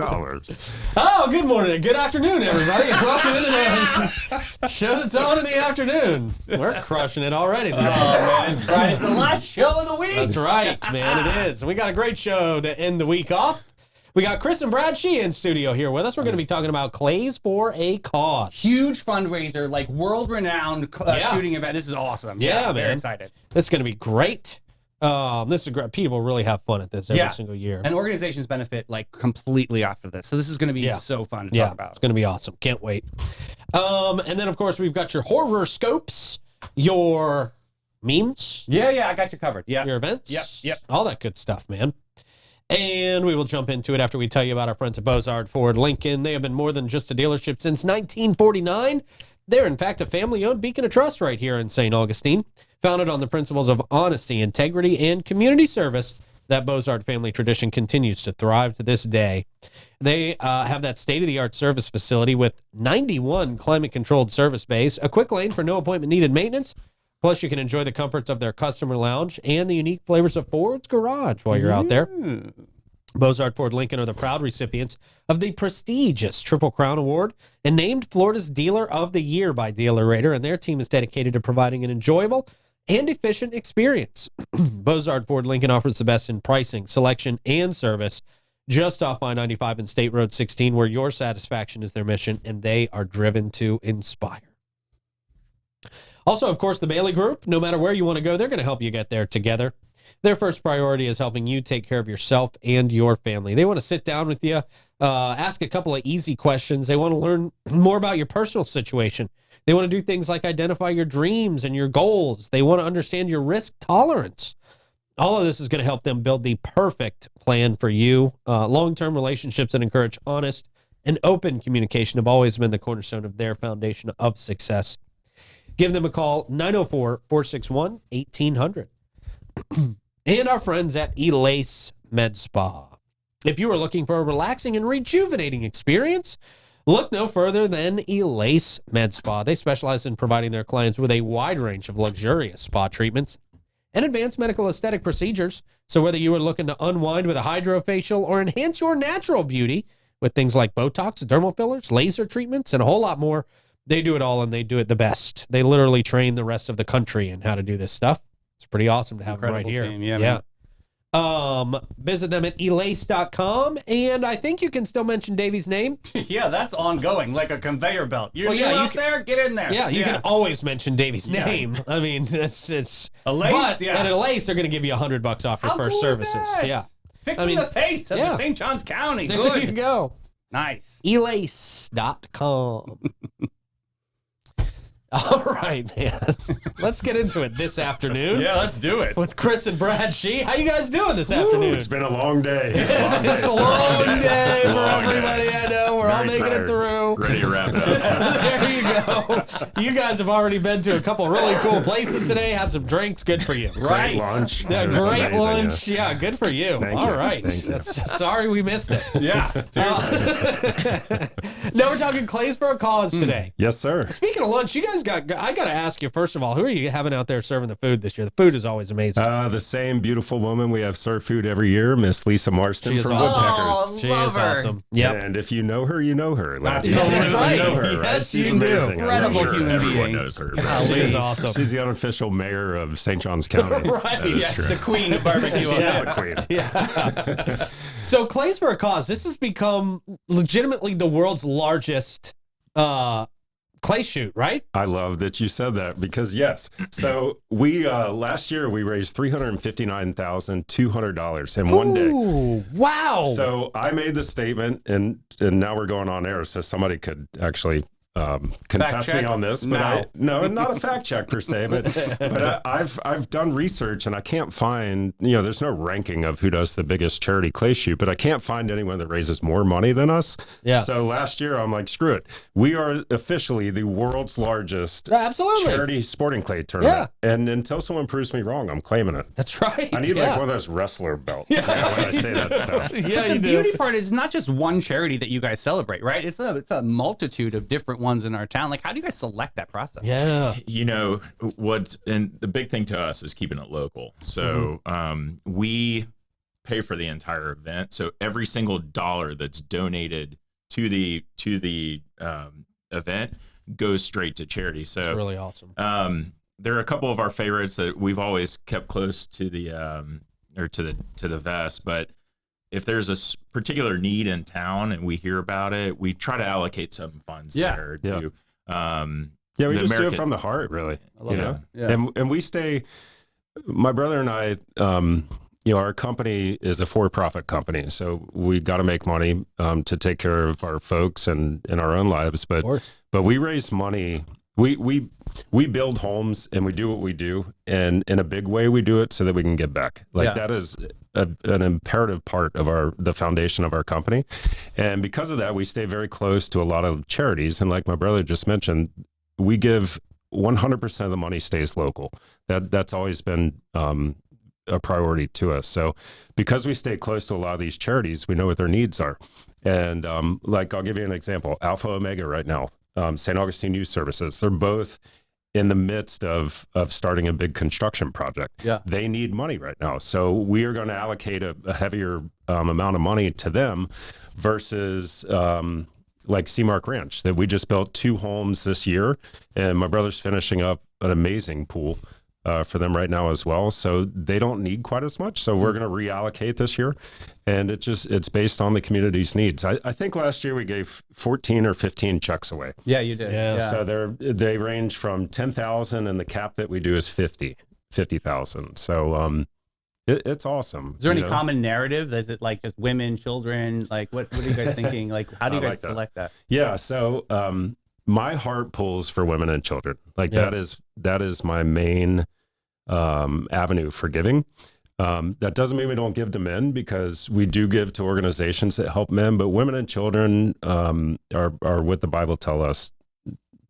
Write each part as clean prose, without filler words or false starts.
Oh, good morning. Good afternoon, everybody. Welcome into the show that's on in the afternoon. We're crushing it already today. Oh, man. It's Friday. It's the last show of the week. That's right, man. It is. We got a great show to end the week off. We got Chris and Brad Shee in studio here with us. We're going to be talking about Clays for a Cause. Huge fundraiser, like world-renowned shooting event. This is awesome. Yeah, man. Very excited. This is going to be great. This is great. People really have fun at this every single year. And organizations benefit like completely off of this. So this is going to be so fun to talk about. It's going to be awesome. Can't wait. And then, of course, we've got your horror scopes, your memes. Yeah, I got you covered. Yeah. Your events. Yep. All that good stuff, man. And we will jump into it after we tell you about our friends at Bozard Ford Lincoln. They have been more than just a dealership since 1949. They're, in fact, a family-owned beacon of trust right here in St. Augustine. Founded on the principles of honesty, integrity, and community service, that Bozard family tradition continues to thrive to this day. They have that state-of-the-art service facility with 91 climate-controlled service bays, a quick lane for no appointment-needed maintenance. Plus, you can enjoy the comforts of their customer lounge and the unique flavors of Ford's Garage while you're out there. Bozard Ford Lincoln are the proud recipients of the prestigious Triple Crown Award and named Florida's Dealer of the Year by Dealer Rater, and their team is dedicated to providing an enjoyable and efficient experience. Bozard Ford Lincoln offers the best in pricing, selection, and service just off I-95 and State Road 16, where your satisfaction is their mission, and they are driven to inspire. Also, of course, the Bailey Group, no matter where you want to go, they're going to help you get there together. Their first priority is helping you take care of yourself and your family. They want to sit down with you, ask a couple of easy questions. They want to learn more about your personal situation. They want to do things like identify your dreams and your goals. They want to understand your risk tolerance. All of this is going to help them build the perfect plan for you. Long-term relationships that encourage honest and open communication have always been the cornerstone of their foundation of success. Give them a call, 904-461-1800. And our friends at Elace Med Spa. If you are looking for a relaxing and rejuvenating experience, look no further than Elace Med Spa. They specialize in providing their clients with a wide range of luxurious spa treatments and advanced medical aesthetic procedures. So whether you are looking to unwind with a hydrofacial or enhance your natural beauty with things like Botox, dermal fillers, laser treatments, and a whole lot more, they do it all, and they do it the best. They literally train the rest of the country in how to do this stuff. It's pretty awesome to have them right here. Team. Yeah. Visit them at elace.com, and I think you can still mention Davy's name. Yeah, that's ongoing, like a conveyor belt. You're out there, get in there. Yeah, you can always mention Davy's name. I mean, it's Elace, but at Elace, they're going to give you $100 off your first services. Yeah. Fixing the face of the St. Johns County. There you go. Nice. Elace.com. All right, man. Let's get into it this afternoon. Yeah, let's do it. With Chris and Brad Shee. How you guys doing this afternoon? It's been a long day. It's a long day for everybody. I know. We're all making it through. Ready to wrap it up. There you go. You guys have already been to a couple really cool places today. Had some drinks. Good for you. Great lunch. Yeah, great amazing, lunch. Yeah, good for you. Thank all you. right. Thank you. Sorry we missed it. Yeah. No, we're talking Clays for a Cause today. Yes, sir. Speaking of lunch, you guys I got to ask you, first of all, who are you having out there serving the food this year? The food is always amazing. The same beautiful woman we have served food every year, Miss Lisa Marston She is from awesome. Woodpeckers. She is awesome. Yep. And if you know her, you know her. Like, Absolutely. you Right. know her, right? Yes, She's you do. amazing. Incredible human Everyone being. knows her. She is awesome. She's the unofficial mayor of St. Johns County. Right. Yes, the queen of barbecue. She's the queen. Yeah. So Clays for a Cause, this has become legitimately the world's largest clay shoot, right? I love that you said that because yes. So we last year we raised $359,200 in one day. Ooh, wow. So I made the statement, and now we're going on air, so somebody could actually contest me on this, but no, not a fact check per se, but I've done research and I can't find, there's no ranking of who does the biggest charity clay shoot, but I can't find anyone that raises more money than us. Yeah. So last year I'm like, screw it. We are officially the world's largest Absolutely. charity sporting clay tournament. Yeah. And until someone proves me wrong, I'm claiming it. That's right. I need like one of those wrestler belts when I say that stuff. Yeah, The beauty part is not just one charity that you guys celebrate, right? It's a multitude of different ones in our town. Like, how do you guys select that process? Yeah. And the big thing to us is keeping it local. So we pay for the entire event. So every single dollar that's donated to the event goes straight to charity. So It's really awesome. There are a couple of our favorites that we've always kept close to the to the vest, but if there's a particular need in town and we hear about it, we try to allocate some funds there. To, we just do it from the heart, really. I love that. And we stay. My brother and I, our company is a for-profit company, so we got to make money to take care of our folks and in our own lives. But we raise money. We build homes and we do what we do, and in a big way we do it so that we can give back. That is an imperative part of the foundation of our company, and because of that we stay very close to a lot of charities. And like my brother just mentioned, we give 100% of the money stays local. That's always been a priority to us. So because we stay close to a lot of these charities, we know what their needs are. And I'll give you an example. Alpha Omega right now, St. Augustine Youth Services, they're both in the midst of starting a big construction project. They need money right now. So we are going to allocate a heavier amount of money to them versus like Seamark Ranch, that we just built 2 homes this year, and my brother's finishing up an amazing pool for them right now as well. So they don't need quite as much. So we're going to reallocate this year, and it's based on the community's needs. I think last year we gave 14 or 15 checks away. Yeah, you did. Yeah. So they range from 10,000, and the cap that we do is 50,000. So it's awesome. Is there any common narrative? Is it like just women, children? Like what are you guys thinking? Like how do you guys select that? Yeah. So my heart pulls for women and children. That is my main avenue for giving. That doesn't mean we don't give to men, because we do give to organizations that help men, but women and children are what the Bible tells us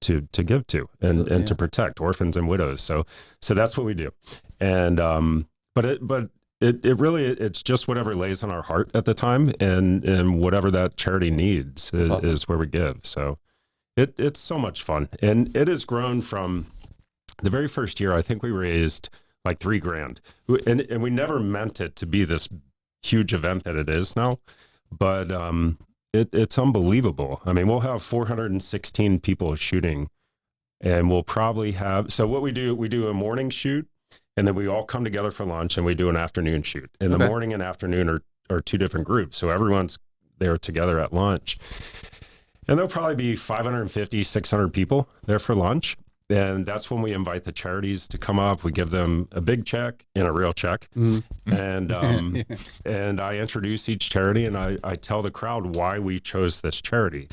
to give to and to protect orphans and widows. So that's what we do. And but it really, it's just whatever lays on our heart at the time, and whatever that charity needs is where we give. So it's so much fun, and it has grown from the very first year. I think we raised like $3,000, and we never meant it to be this huge event that it is now, but it's unbelievable. I mean, we'll have 416 people shooting, and we'll probably have, so what we do a morning shoot, and then we all come together for lunch, and we do an afternoon shoot. And the morning and afternoon are 2 different groups. So everyone's there together at lunch. And there'll probably be 550, 600 people there for lunch. And that's when we invite the charities to come up. We give them a big check and a real check. And and I introduce each charity, and I tell the crowd why we chose this charity.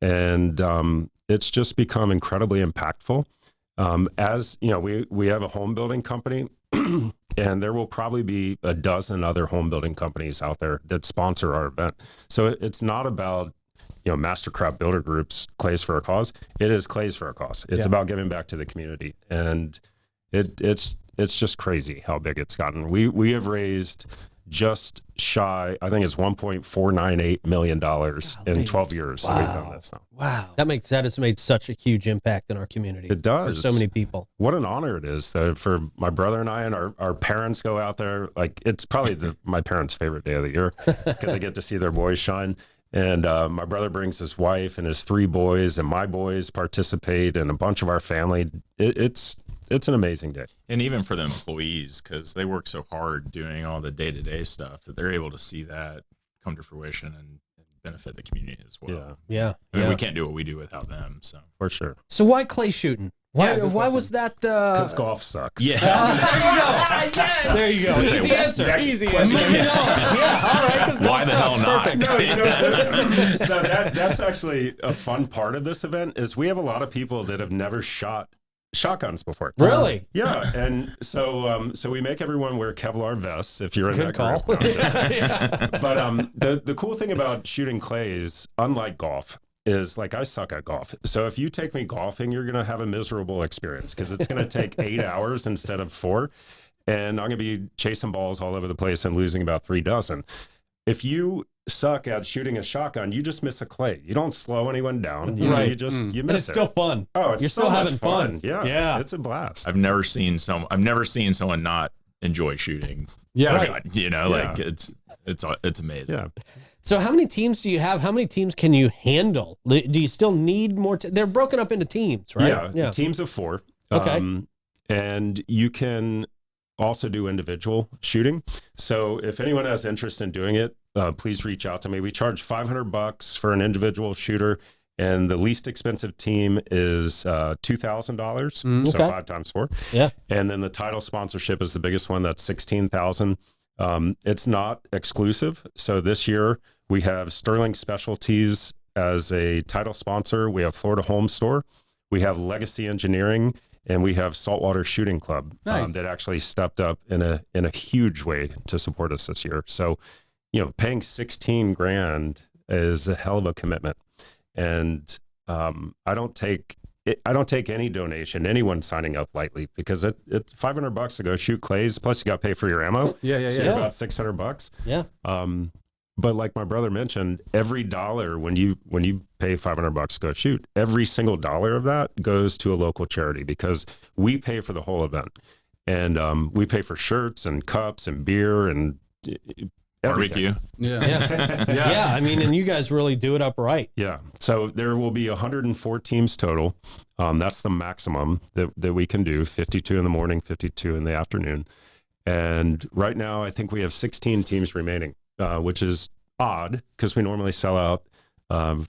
And it's just become incredibly impactful. As you know, we have a home building company, and there will probably be a dozen other home building companies out there that sponsor our event. So it's not about, Mastercraft Builder Group's Clays for a Cause. It is Clays for a Cause. It's about giving back to the community, and it's just crazy how big it's gotten. We have raised just shy, I think it's $1.498 million in 12 years. That we've done this now. Wow. That has made such a huge impact in our community. It does. For so many people. What an honor it is that for my brother and I, and our parents go out there. Like, it's probably my parents' favorite day of the year, because I get to see their boys shine. And my brother brings his wife and his 3 boys, and my boys participate, and a bunch of our family. It's an amazing day. And even for the employees, because they work so hard doing all the day-to-day stuff, that they're able to see that come to fruition and benefit the community as well. Yeah. I mean, we can't do what we do without them. So for sure. So why clay shooting? Why was that? Because golf sucks. Yeah. There you go. Easy answer. Easy answer. Yeah. All right. Because why the hell not? Perfect. No, so that's actually a fun part of this event, is we have a lot of people that have never shot shotguns before. Really? Yeah. And so we make everyone wear Kevlar vests if you're in that call. group. No, but the cool thing about shooting clays, unlike golf, is like, I suck at golf. So if you take me golfing, you're going to have a miserable experience, because it's going to take 8 hours instead of 4. And I'm going to be chasing balls all over the place and losing about 3 dozen. If you suck at shooting a shotgun, you just miss a clay. You don't slow anyone down. You know, you just you miss and it's it. Still fun. Oh, it's you're so still much having fun. Yeah, Yeah, it's a blast. I've never seen someone not enjoy shooting. Yeah. Right. You know, like it's amazing. Yeah. So how many teams do you have? How many teams can you handle? Do you still need more? They're broken up into teams, right? Yeah. Teams of 4. Okay. And you can also do individual shooting. So if anyone has interest in doing it, please reach out to me. We charge $500 for an individual shooter, and the least expensive team is $2,000. So 5 times 4. Yeah. And then the title sponsorship is the biggest one. That's $16,000. It's not exclusive. So this year we have Sterling Specialties as a title sponsor. We have Florida Home Store. We have Legacy Engineering, and we have Saltwater Shooting Club that actually stepped up in a huge way to support us this year. So, paying $16,000 is a hell of a commitment. And I don't take any donation, anyone signing up lightly, because it's $500 to go shoot clays. Plus you got to pay for your ammo. So you're about $600. Yeah. But like my brother mentioned, every dollar when you pay $500 to go shoot, every single dollar of that goes to a local charity, because we pay for the whole event, and we pay for shirts and cups and beer and everything. Barbecue. Yeah. I mean, and you guys really do it up right. Yeah. So there will be 104 teams total. That's the maximum that we can do, 52 in the morning, 52 in the afternoon. And right now, I think we have 16 teams remaining, which is odd because we normally sell out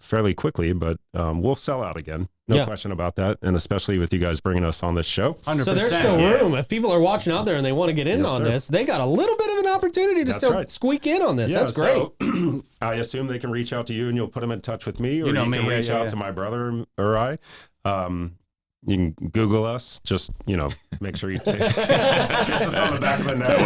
fairly quickly, but we'll sell out again. No question about that. And especially with you guys bringing us on this show. 100%. So there's still room. If people are watching out there and they want to get in on this, they got a little bit of an opportunity to squeak in on this. Yeah, that's great. So, I assume they can reach out to you and you'll put them in touch with me, or you me, can reach out to my brother or I. You can Google us. Just, make sure you take kiss us on the back of the neck.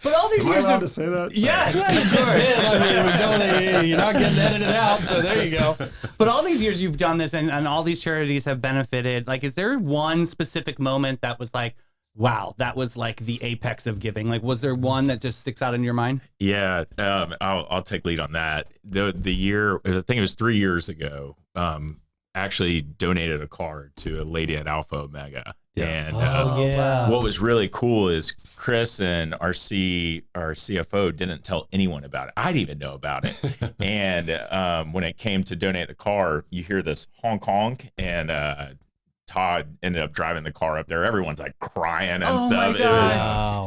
But all these Am I years allowed of to say that? yes, Yeah, you just did. I mean, we don't, you're not getting edited out, so there you go. But all these years you've done this, and all these charities have benefited. Like, is there one specific moment that was like, wow, that was like the apex of giving? Like, was there one that just sticks out in your mind? Yeah, I'll take lead on that. The year, I think it was 3 years ago, actually donated a car to a lady at Alpha Omega. Yeah. And what was really cool is Chris and our CFO didn't tell anyone about it. I didn't even know about it. And when it came to donate the car, you hear this honk honk, and Todd ended up driving the car up there. Everyone's like crying and stuff.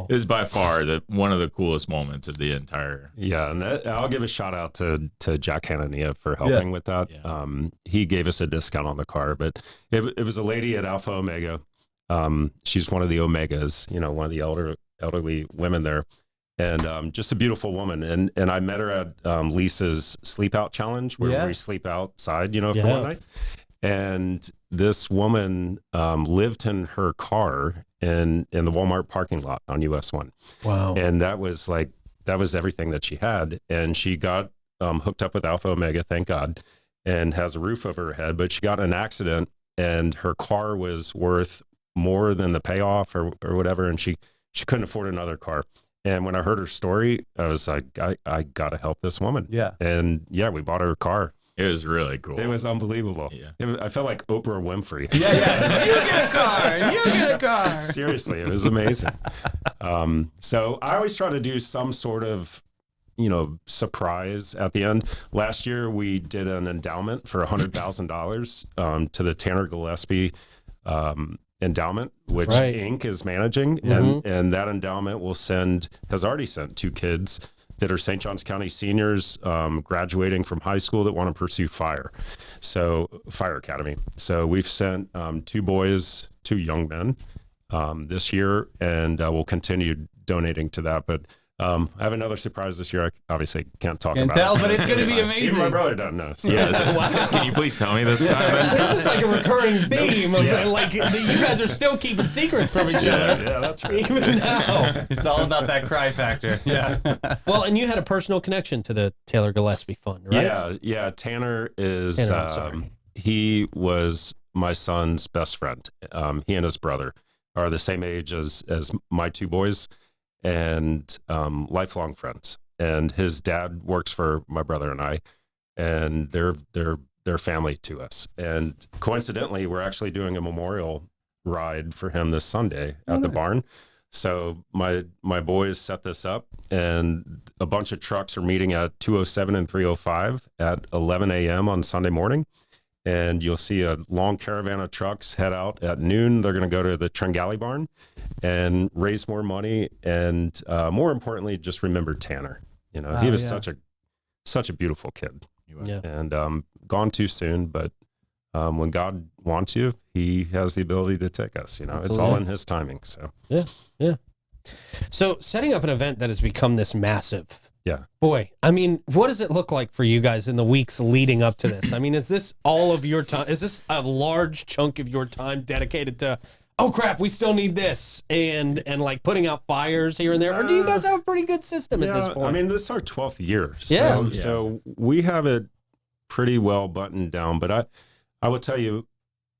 It was by far one of the coolest moments of the entire. Yeah, and I'll give a shout out to Jack Hanania for helping with that. Yeah. He gave us a discount on the car, but it was a lady at Alpha Omega. She's one of the Omegas, one of the elderly women there, and just a beautiful woman. And I met her at Lisa's Sleep Out Challenge, where we sleep outside, for one night. And this woman lived in her car in the Walmart parking lot on US 1. Wow. And that was everything that she had. And she got hooked up with Alpha Omega, thank God, and has a roof over her head. But she got in an accident, and her car was worth more than the payoff or whatever. And she couldn't afford another car. And when I heard her story, I was like, I got to help this woman. Yeah. And we bought her a car. It was really cool. It was unbelievable. Yeah. I felt like Oprah Winfrey. Yeah. You get a car. You get a car. Seriously, it was amazing. So I always try to do some sort of, surprise at the end. Last year, we did an endowment for $100,000 to the Tanner Gillespie endowment, which Inc. is managing. Mm-hmm. And that endowment has already sent 2 kids that are St. Johns County seniors graduating from high school that want to pursue fire academy. So we've sent 2 young men this year, and we'll continue donating to that. But I have another surprise this year. I obviously can't talk about it. But it's going to be amazing. Even my brother doesn't know. So. Yeah. Can you please tell me this time? This is like a recurring theme of you guys are still keeping secrets from each other. Yeah, that's right. Even now. It's all about that cry factor. Yeah. Well, and you had a personal connection to the Taylor Gillespie Fund, right? Yeah. Tanner is, sorry. He was my son's best friend. He and his brother are the same age as my 2 boys, and lifelong friends. And his dad works for my brother and I, and they're family to us. And coincidentally, we're actually doing a memorial ride for him this Sunday at the barn. So my boys set this up, and a bunch of trucks are meeting at 207 and 305 at 11 a.m. on Sunday morning. And you'll see a long caravan of trucks head out at noon. They're going to go to the Tringali barn and raise more money. And more importantly, just remember Tanner. You know, he was such a beautiful kid. Yeah. And gone too soon, but when God wants you, he has the ability to take us. You know, it's all in his timing. So Yeah. So setting up an event that has become this massive. Yeah. Boy, I mean, what does it look like for you guys in the weeks leading up to this? I mean, is this all of your time? Is this a large chunk of your time dedicated to, oh crap, we still need this, and like putting out fires here and there? Or do you guys have a pretty good system at this point? I mean, this is our 12th year. So, Yeah. so we have it pretty well buttoned down, but I will tell you,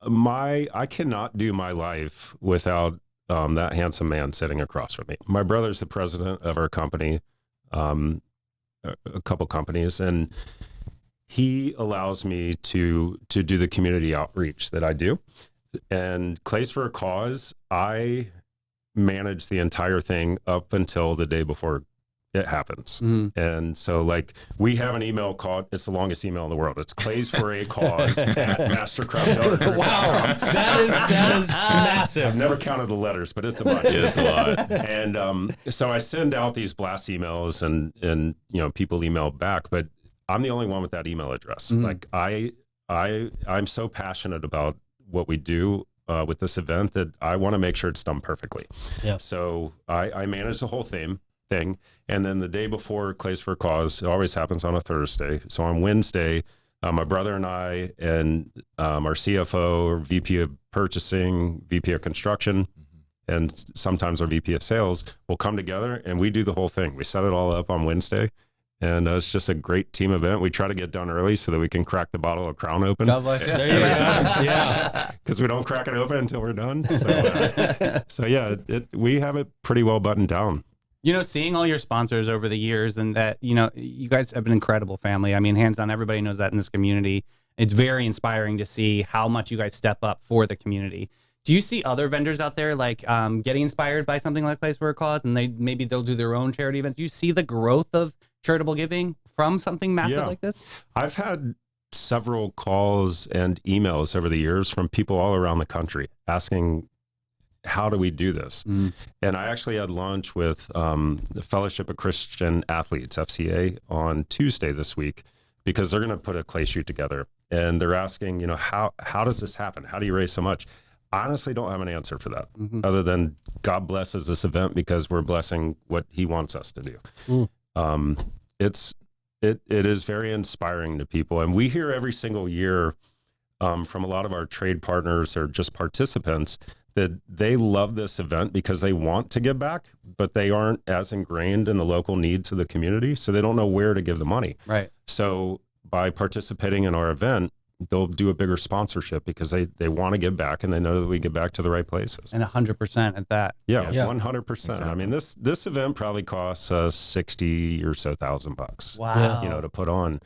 I cannot do my life without that handsome man sitting across from me. My brother's the president of our company, a couple companies, and he allows me to do the community outreach that I do. And Clays for a Cause, I manage the entire thing up until the day before it happens. And so, like, we have an email called, it's the longest email in the world. It's Clays for a Cause at mastercraft.org. Wow, that is massive. I've never counted the letters, but it's a bunch. It's a lot. And so I send out these blast emails, and you know, people email back, but I'm the only one with that email address. Like, I'm so passionate about what we do with this event that I want to make sure it's done perfectly. Yeah. So I manage the whole thing. And then the day before Clays for a Cause, it always happens on a Thursday. So on Wednesday, my brother and I and our CFO, or VP of Purchasing, VP of Construction, and sometimes our VP of Sales will come together, and we do the whole thing. We set it all up on Wednesday, and it's just a great team event. We try to get done early so that we can crack the bottle of Crown open. God bless you. There you go. Yeah. Because we don't crack it open until we're done. So yeah, we have it pretty well buttoned down. You know, seeing all your sponsors over the years, and that, you know, you guys have an incredible family. I mean, hands down, everybody knows that in this community. It's very inspiring to see how much you guys step up for the community. Do you see other vendors out there like getting inspired by something like Place for a Cause, and maybe they'll do their own charity event? Do you see the growth of charitable giving from something massive like this? I've had several calls and emails over the years from people all around the country asking, how do we do this? And I actually had lunch with the Fellowship of Christian Athletes, FCA, on Tuesday this week, because they're going to put a clay shoot together. And they're asking, you know, how does this happen? How do you raise so much? I honestly don't have an answer for that, other than God blesses this event because we're blessing what he wants us to do. It is very inspiring to people. And we hear every single year from a lot of our trade partners or just participants that they love this event because they want to give back, but they aren't as ingrained in the local needs of the community, so they don't know where to give the money. Right. So by participating in our event, they'll do a bigger sponsorship because they want to give back, and they know that we give back to the right places. And 100% at that. Yeah, Yeah. 100%. Exactly. I mean, this event probably costs $60,000 or so bucks. Wow. You know, to put on.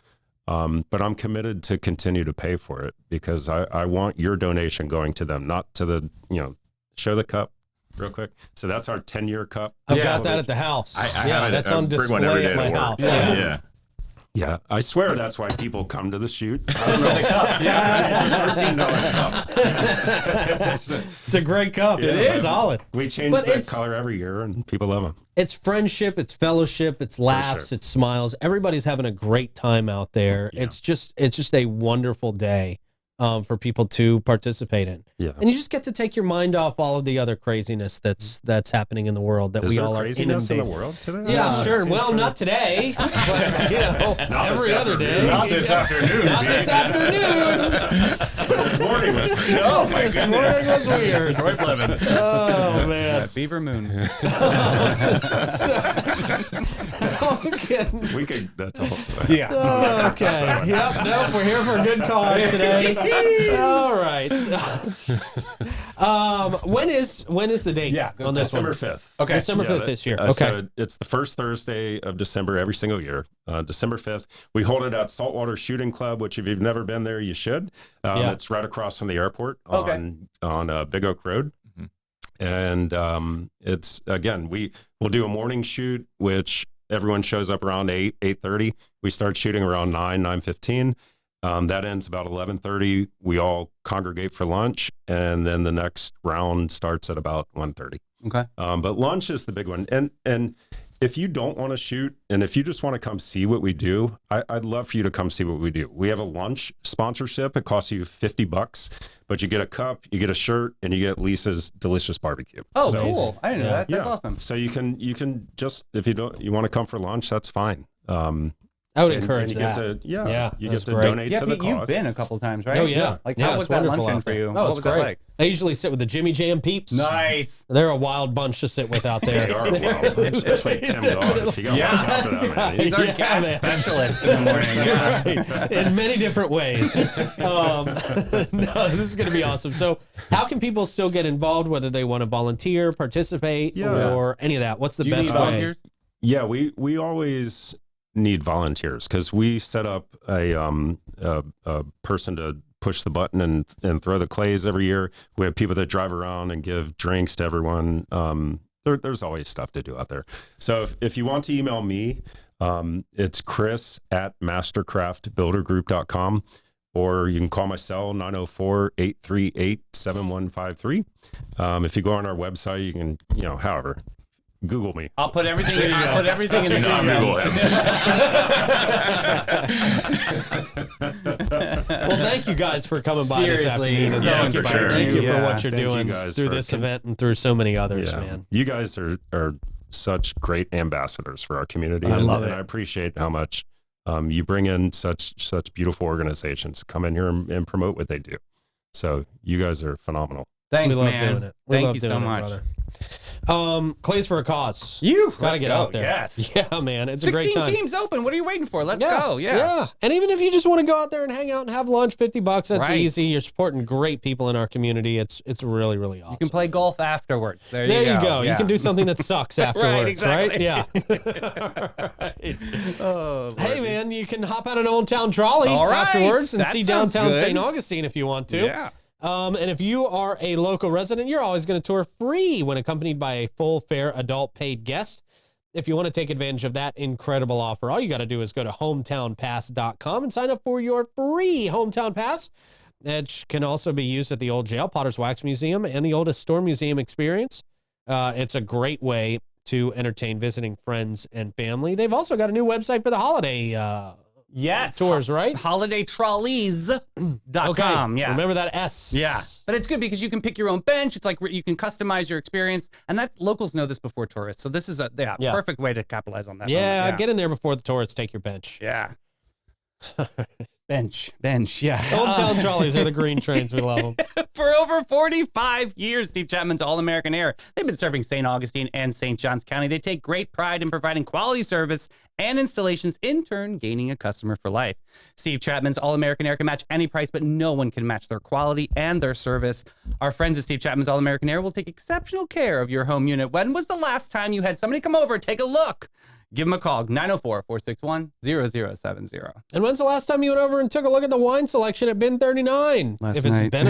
But I'm committed to continue to pay for it because I want your donation going to them, not to the, you know, show the cup real quick. So that's our 10-year cup. I've got that at the house. I have it. That's I on bring one every display day at my to house. work. Yeah. Yeah, I swear that's why people come to the shoot. I don't know. Yeah, it's a $13 cup. It's a great cup. Yeah. It is solid. We change But that it's- color every year, and people love them. It's friendship, it's fellowship, it's laughs, sure. it's smiles. Everybody's having a great time out there. Yeah. It's just a wonderful day for people to participate in. Yeah. And you just get to take your mind off all of the other craziness that's happening in the world that Is we there all are craziness in inundated. the world today? Yeah, sure. Well, not today, but you know, every other day. Not this afternoon. Not this afternoon. But this morning was crazy. Oh my This morning was weird. Troy Blevins. Oh man. Beaver Moon. Okay. We could. That's all. Yeah. Okay. Yep. Nope. We're here for a good cause today. All right. When is the date? Yeah, on this December one? 5th. Okay. December 5th this year. Okay. So it's the first Thursday of December every single year. December 5th. We hold it at Saltwater Shooting Club, which if you've never been there, you should. It's right across from the airport on Big Oak Road. And it's, again, we'll do a morning shoot, which everyone shows up around 8:30. We start shooting around 9:15. That ends about 11:30. We all congregate for lunch, and then the next round starts at about 1:30. Okay. But lunch is the big one. And if you don't want to shoot, and if you just want to come see what we do, I'd love for you to come see what we do. We have a lunch sponsorship. It costs you $50, but you get a cup, you get a shirt, and you get Lisa's delicious barbecue. Oh, So- cool. I didn't know that. That's awesome. So you can just, if you want to come for lunch, that's fine. I would And encourage you that. get to, you that's get to great. donate Yeah, to the Pete, you've cause. been a couple times, right? Oh, yeah. Like, Yeah, how was it's that wonderful luncheon out for there. you? Oh, What it's was great. that like? I usually sit with the Jimmy Jam peeps. Nice. They're a wild bunch to sit with out there. They are wild, especially Tim Dawes. You got to watch out for that, man. He's our gas man. specialist in the morning. Yeah. Right. In many different ways. No, this is going to be awesome. So, how can people still get involved, whether they want to volunteer, participate, or any of that? What's the Do you best need way? volunteers? Yeah, we always need volunteers because we set up a person to push the button and throw the clays every year. We have people that drive around and give drinks to everyone. There's always stuff to do out there. So if you want to email me, it's chris@mastercraftbuildergroup.com, or you can call my cell 904-838-7153. If you go on our website, you can, however, Google me. I'll put everything in the not email. Google Well, thank you guys for coming by this Seriously, afternoon. so Thank you for sure. Thank you for Yeah. what you're Thank you doing guys through for this event and through so many others, man. You guys are such great ambassadors for our community. I love and it. I appreciate how much you bring in such beautiful organizations to come in here and promote what they do. So you guys are phenomenal. Thanks, We love man. doing it. Thank you so much. brother. Clays for a cause. Let's Gotta get go. out there. Yes. Yeah, man. It's a great 16 time. teams open. What are you waiting for? Let's go. Yeah. And even if you just want to go out there and hang out and have lunch, $50, that's Right. easy. You're supporting great people in our community. It's really, really awesome. You can play golf afterwards. There There you you go. go. Yeah. You can do something that sucks afterwards, exactly. right? Yeah. Right. Oh, Hey, Lordy. man, you can hop on an Old Town Trolley All right. afterwards and That see sounds downtown good. St. Augustine if you want to. Yeah. And if you are a local resident, you're always going to tour free when accompanied by a full fare adult paid guest. If you want to take advantage of that incredible offer, all you got to do is go to hometownpass.com and sign up for your free hometown pass. That can also be used at the old jail, Potter's Wax Museum, and the oldest store museum experience. It's a great way to entertain visiting friends and family. They've also got a new website for the holiday Yes. tours, right? HolidayTrolleys.com. Yeah. Remember that S. Yeah. But it's good because you can pick your own bench. It's like you can customize your experience. And that locals know this before tourists. So this is a perfect way to capitalize on that. Yeah, moment. get in there before the tourists take your bench. Yeah. Bench. Yeah. Old Town Trolleys are the green trains. We love them. For over 45 years, Steve Chapman's All-American Air. They've been serving St. Augustine and St. Johns County. They take great pride in providing quality service and installations, in turn gaining a customer for life. Steve Chapman's All-American Air can match any price, but no one can match their quality and their service. Our friends at Steve Chapman's All-American Air will take exceptional care of your home unit. When was the last time you had somebody come over, take a look? Give them a call, 904-461-0070. And when's the last time you went over and took a look at the wine selection at Bin 39? Last if it's night. been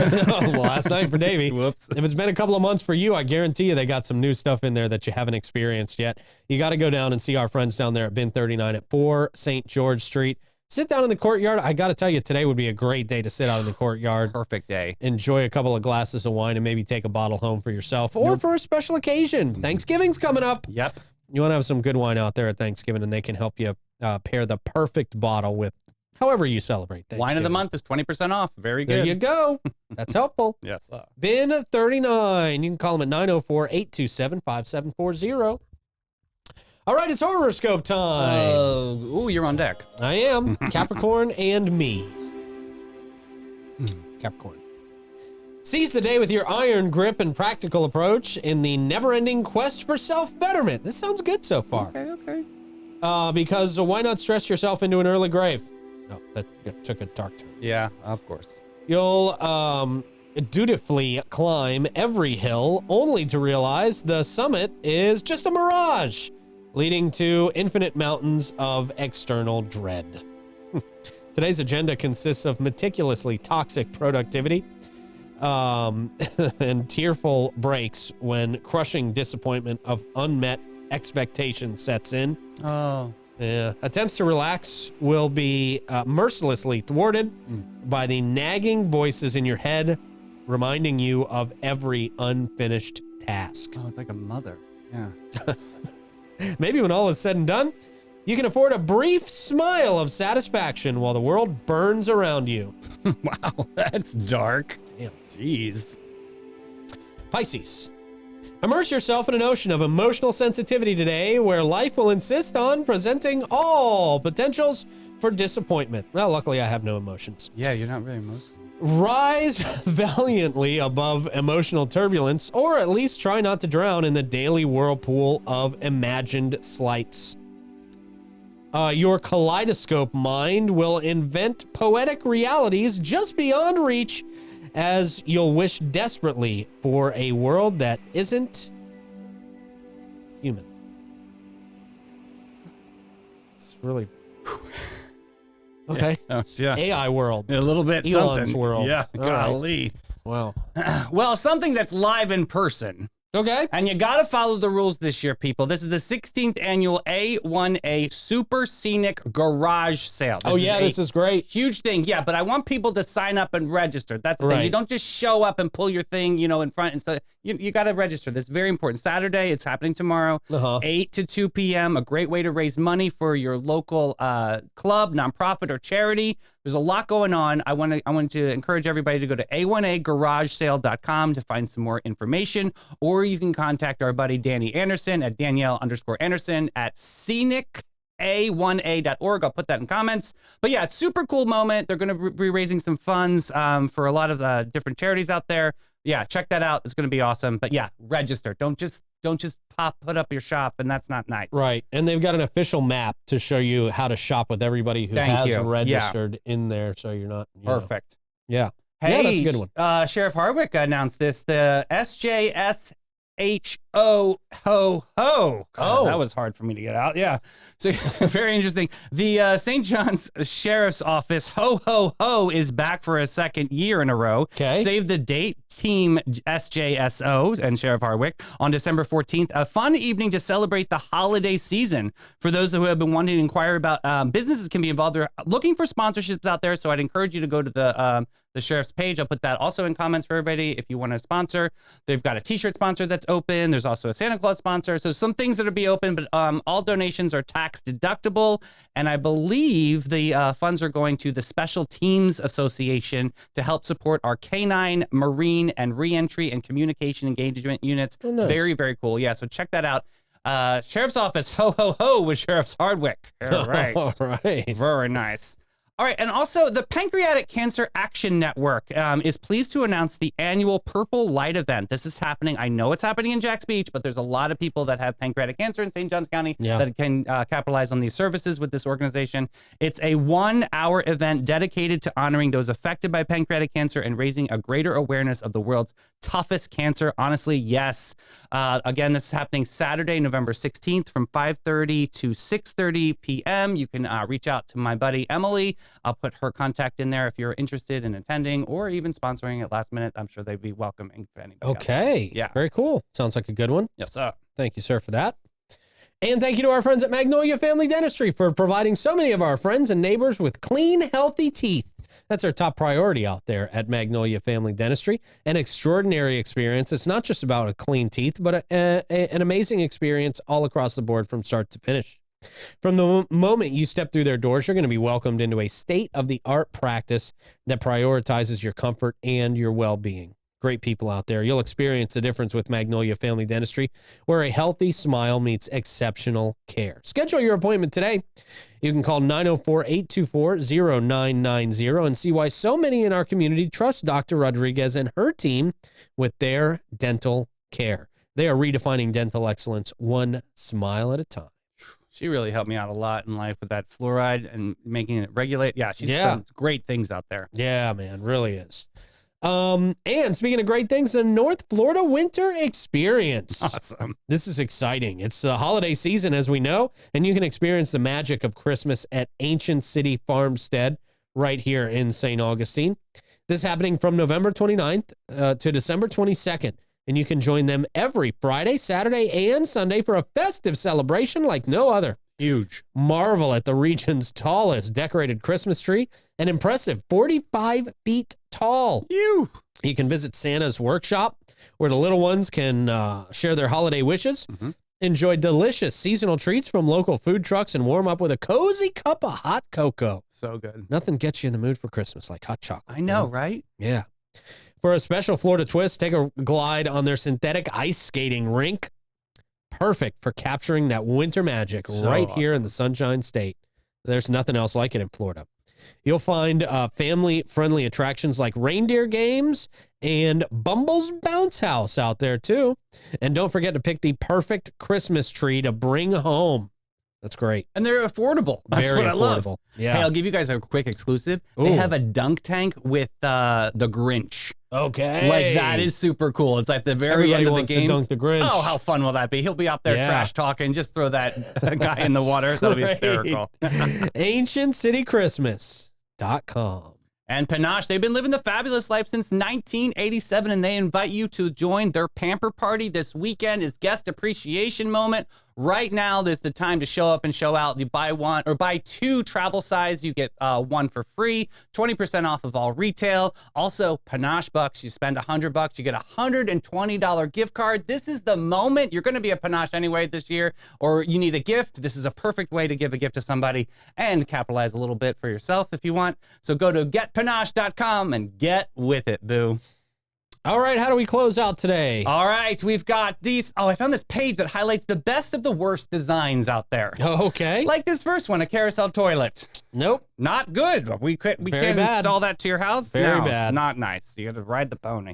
last night for Davey. Whoops. If it's been a couple of months for you, I guarantee you they got some new stuff in there that you haven't experienced yet. You got to go down and see our friends down there at Bin 39 at 4 St. George Street. Sit down in the courtyard. I got to tell you, today would be a great day to sit out in the courtyard. Perfect day. Enjoy a couple of glasses of wine and maybe take a bottle home for yourself or for a special occasion. Thanksgiving's coming up. Yep. You want to have some good wine out there at Thanksgiving, and they can help you pair the perfect bottle with however you celebrate Thanksgiving. Wine of the month is 20% off. Very good. There you go. That's helpful. Yes. Bin 39. You can call them at 904-827-5740. All right, it's horoscope time. Ooh, you're on deck. I am Capricorn and me. Capricorn. Seize the day with your iron grip and practical approach in the never-ending quest for self-betterment. This sounds good so far. Okay. Because why not stress yourself into an early grave? No, that took a dark turn. Yeah, of course. You'll dutifully climb every hill only to realize the summit is just a mirage, leading to infinite mountains of external dread. Today's agenda consists of meticulously toxic productivity and tearful breaks when crushing disappointment of unmet expectations sets in. Oh. Yeah. Attempts to relax will be mercilessly thwarted by the nagging voices in your head reminding you of every unfinished task. Oh, it's like a mother. Yeah. Maybe when all is said and done, you can afford a brief smile of satisfaction while the world burns around you. Wow, that's dark. Damn. Jeez. Pisces. Immerse yourself in an ocean of emotional sensitivity today where life will insist on presenting all potentials for disappointment. Well, luckily I have no emotions. Yeah, you're not really emotional. Rise valiantly above emotional turbulence, or at least try not to drown in the daily whirlpool of imagined slights. Your kaleidoscope mind will invent poetic realities just beyond reach as you'll wish desperately for a world that isn't human. It's really... Okay. Yeah. AI world. A little bit Elon's something. world. Yeah. All right. Golly. Wow. Well, something that's live in person. Okay. And you got to follow the rules this year, people. This is the 16th annual A1A Super Scenic Garage Sale. This is great. Huge thing. Yeah, but I want people to sign up and register. That's the thing. Right. You don't just show up and pull your thing, in front. And so you got to register. This is very important. Saturday, it's happening tomorrow, 8 to 2 p.m. A great way to raise money for your local club, nonprofit, or charity. There's a lot going on. I want to encourage everybody to go to a1agaragesale.com to find some more information, or you can contact our buddy Danny Anderson at Danielle_Anderson at scenica1a.org. I'll put that in comments. But yeah, it's super cool moment. They're going to be raising some funds for a lot of the different charities out there. Yeah, check that out. It's going to be awesome. But yeah, register. Don't just put up your shop, and that's not nice. Right. And they've got an official map to show you how to shop with everybody who has registered in there, so you're not perfect. Yeah. Hey, yeah, that's a good one. Sheriff Hardwick announced this. The SJSHO ho ho. God, that was hard for me to get out. Yeah. So very interesting. The St. John's Sheriff's Office ho ho ho is back for a second year in a row. Okay. Save the date. Team SJSO and Sheriff Hardwick on December 14th. A fun evening to celebrate the holiday season. For those who have been wanting to inquire about businesses can be involved. They're looking for sponsorships out there, so I'd encourage you to go to the Sheriff's page. I'll put that also in comments for everybody if you want to sponsor. They've got a t-shirt sponsor that's open. There's also a Santa Claus sponsor. So some things that'll be open, but all donations are tax deductible. And I believe the funds are going to the Special Teams Association to help support our canine, marine, and reentry and communication engagement units. Oh, nice. Very, very cool. Yeah, so check that out. Sheriff's Office, ho, ho, ho, with Sheriff Hardwick. All right. All right. Very nice. All right, and also the Pancreatic Cancer Action Network is pleased to announce the annual Purple Light event. This is happening. I know it's happening in Jax Beach, but there's a lot of people that have pancreatic cancer in St. Johns County that can capitalize on these services with this organization. It's a 1-hour event dedicated to honoring those affected by pancreatic cancer and raising a greater awareness of the world's toughest cancer. Honestly, yes. Again, this is happening Saturday, November 16th from 5:30 to 6:30 p.m. You can reach out to my buddy Emily. I'll put her contact in there if you're interested in attending or even sponsoring at last minute. I'm sure they'd be welcoming for anybody. Okay. Yeah. Very cool. Sounds like a good one. Yes, sir. Thank you, sir, for that. And thank you to our friends at Magnolia Family Dentistry for providing so many of our friends and neighbors with clean, healthy teeth. That's our top priority out there at Magnolia Family Dentistry. An extraordinary experience. It's not just about a clean teeth, but an amazing experience all across the board from start to finish. From the moment you step through their doors, you're going to be welcomed into a state-of-the-art practice that prioritizes your comfort and your well-being. Great people out there. You'll experience the difference with Magnolia Family Dentistry, where a healthy smile meets exceptional care. Schedule your appointment today. You can call 904-824-0990 and see why so many in our community trust Dr. Rodriguez and her team with their dental care. They are redefining dental excellence one smile at a time. She really helped me out a lot in life with that fluoride and making it regulate. Yeah, she's done great things out there. Yeah, man, really is. And speaking of great things, the North Florida Winter Experience. Awesome. This is exciting. It's the holiday season, as we know, and you can experience the magic of Christmas at Ancient City Farmstead right here in St. Augustine. This is happening from November 29th to December 22nd, and you can join them every Friday, Saturday, and Sunday for a festive celebration like no other. Huge. Marvel at the region's tallest decorated Christmas tree, an impressive 45 feet tall. You can visit Santa's workshop, where the little ones can share their holiday wishes, enjoy delicious seasonal treats from local food trucks, and warm up with a cozy cup of hot cocoa. So good. Nothing gets you in the mood for Christmas like hot chocolate. I know, right? Yeah. For a special Florida twist, take a glide on their synthetic ice skating rink. Perfect for capturing that winter magic right here in the Sunshine State. There's nothing else like it in Florida. You'll find family-friendly attractions like reindeer games and Bumble's Bounce House out there, too. And don't forget to pick the perfect Christmas tree to bring home. That's great. And they're affordable. That's Very what I love. affordable. Yeah. Hey, I'll give you guys a quick exclusive. Ooh. They have a dunk tank with the Grinch. Okay. Like, that is super cool. It's like the very Everybody end of the wants to game. dunk the Grinch. Oh, how fun will that be? He'll be out there trash talking. Just throw that guy in the water. That'll be hysterical. AncientCityChristmas.com. And Panache, they've been living the fabulous life since 1987, and they invite you to join their pamper party this weekend. Is guest appreciation moment. Right now, there's the time to show up and show out. You buy one or buy two travel size, you get one for free. 20% off of all retail. Also, Panache bucks. You spend $100, you get a $120 gift card. This is the moment. You're going to be a Panache anyway this year, or you need a gift. This is a perfect way to give a gift to somebody and capitalize a little bit for yourself if you want. So go to getpanache.com and get with it, boo. All right, how do we close out today? All right, we've got these. Oh, I found this page that highlights the best of the worst designs out there. Okay. Like this first one, a carousel toilet. Nope. Not good. We can't bad. install that to your house. Very No, bad. Not nice. You got to ride the pony.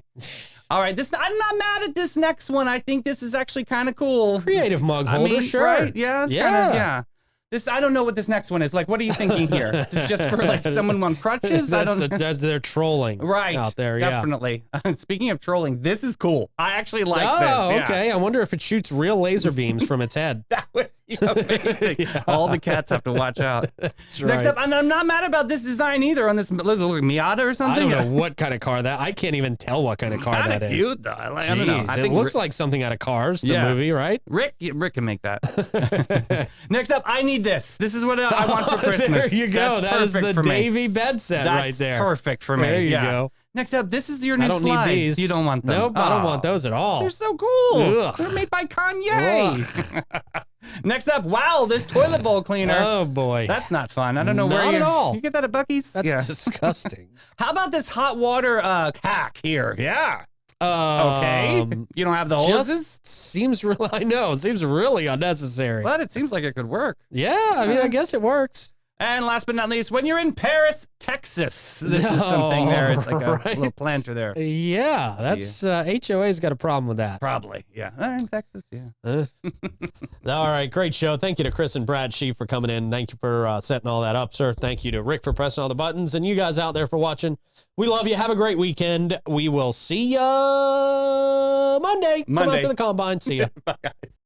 All right, I'm not mad at this next one. I think this is actually kind of cool. Creative mug holder, sure. Right? Yeah. It's kinda, yeah. I don't know what this next one is. Like, what are you thinking here? Is this just for like someone on crutches? They're trolling out there. Definitely. Yeah. Speaking of trolling, this is cool. I actually like this. Oh, okay. I wonder if it shoots real laser beams from its head. That would be amazing. All the cats have to watch out. Next up, and I'm not mad about this design either on this. Does it look Miata or something? I don't know what kind of car that. I can't even tell what kind of car that is. Cute though. I don't know. I think it looks like something out of Cars, the movie, right? Rick can make that. Next up, I need this. This is what I want for Christmas. There you go. That is the Davy bed set right there. That's perfect for me. There you go. Next up, this is your new slides. I don't need these. You don't want them. Nope, I don't want those at all. They're so cool. Ugh. They're made by Kanye. Next up, wow, this toilet bowl cleaner. Oh, boy. That's not fun. I don't know where Not at all. You get that at Buc-ee's? That's disgusting. How about this hot water hack here? Yeah. Okay. You don't have the hoses? Just seems really, I know, it seems really unnecessary. But it seems like it could work. Yeah, I mean, I guess it works. And last but not least, when you're in Paris, Texas, this is something there. It's like a little planter there. Yeah, that's HOA's got a problem with that. Probably, yeah. In Texas, yeah. All right, great show. Thank you to Chris and Brad Shee for coming in. Thank you for setting all that up, sir. Thank you to Rick for pressing all the buttons, and you guys out there for watching. We love you. Have a great weekend. We will see you Monday. Come out to the Combine. See you. Bye, guys.